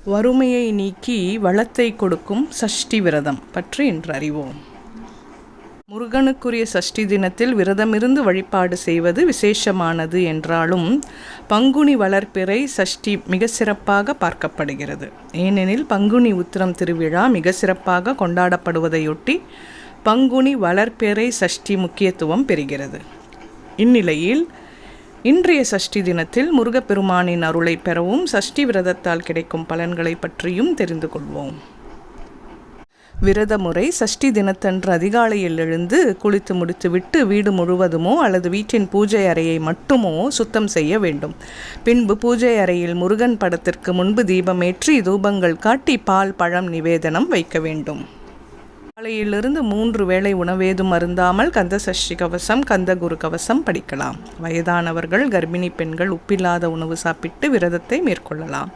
வறுமையை நீக்கி வளத்தை கொடுக்கும் சஷ்டி விரதம் பற்றி இன்று அறிவோம். முருகனுக்குரிய சஷ்டி தினத்தில் விரதமிருந்து வழிபாடு செய்வது விசேஷமானது என்றாலும் பங்குனி வளர்பிறை சஷ்டி மிக சிறப்பாக பார்க்கப்படுகிறது. ஏனெனில் பங்குனி உத்திரம் திருவிழா மிக சிறப்பாக கொண்டாடப்படுவதையொட்டி பங்குனி வளர்பிறை சஷ்டி முக்கியத்துவம் பெறுகிறது. இந்நிலையில் இன்றைய சஷ்டி தினத்தில் முருகப்பெருமானின் அருளை பெறவும் சஷ்டி விரதத்தால் கிடைக்கும் பலன்களை பற்றியும் தெரிந்து கொள்வோம். விரத முறை: சஷ்டி தினத்தன்று அதிகாலையில் எழுந்து குளித்து முடித்துவிட்டு வீடு முழுவதுமோ அல்லது வீட்டின் பூஜை அறையை மட்டுமோ சுத்தம் செய்ய வேண்டும். பின்பு பூஜை அறையில் முருகன் படத்திற்கு முன்பு தீபமேற்றி தூபங்கள் காட்டி பால் பழம் நிவேதனம் வைக்க வேண்டும். காலையிலிருந்து 3 வேளை உணவேதும் அருந்தாமல் கந்த சஷ்டி கவசம், கந்த குரு கவசம் படிக்கலாம். வயதானவர்கள், கர்ப்பிணி பெண்கள் உப்பில்லாத உணவு சாப்பிட்டு விரதத்தை மேற்கொள்ளலாம்.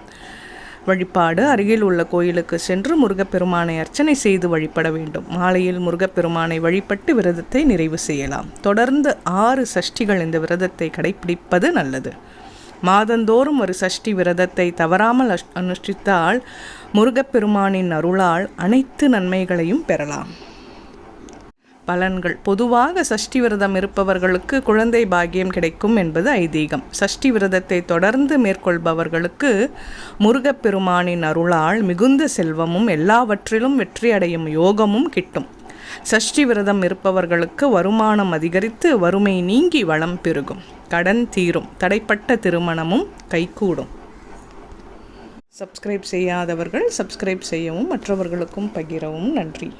வழிபாடு: அருகில் உள்ள கோயிலுக்கு சென்று முருகப்பெருமானை அர்ச்சனை செய்து வழிபட வேண்டும். மாலையில் முருகப்பெருமானை வழிபட்டு விரதத்தை நிறைவு செய்யலாம். தொடர்ந்து 6 சஷ்டிகள் இந்த விரதத்தை கடைபிடிப்பது நல்லது. மாதந்தோறும் ஒரு சஷ்டி விரதத்தை தவறாமல் அனுஷ்டித்தால் முருகப்பெருமானின் அருளால் அனைத்து நன்மைகளையும் பெறலாம். பலன்கள்: பொதுவாக சஷ்டி விரதம் இருப்பவர்களுக்கு குழந்தை பாக்கியம் கிடைக்கும் என்பது ஐதீகம். சஷ்டி விரதத்தை தொடர்ந்து மேற்கொள்பவர்களுக்கு முருகப்பெருமானின் அருளால் மிகுந்த செல்வமும் எல்லாவற்றிலும் வெற்றி அடையும் யோகமும் கிட்டும். சஷ்டி விரதம் இருப்பவர்களுக்கு வருமானம் அதிகரித்து வறுமை நீங்கி வளம் பெருகும். கடன் தீரும். தடைப்பட்ட திருமணமும் கைகூடும். சப்ஸ்கிரைப் செய்யாதவர்கள் சப்ஸ்கிரைப் செய்யவும் மற்றவர்களுக்கும் பகிரவும். நன்றி.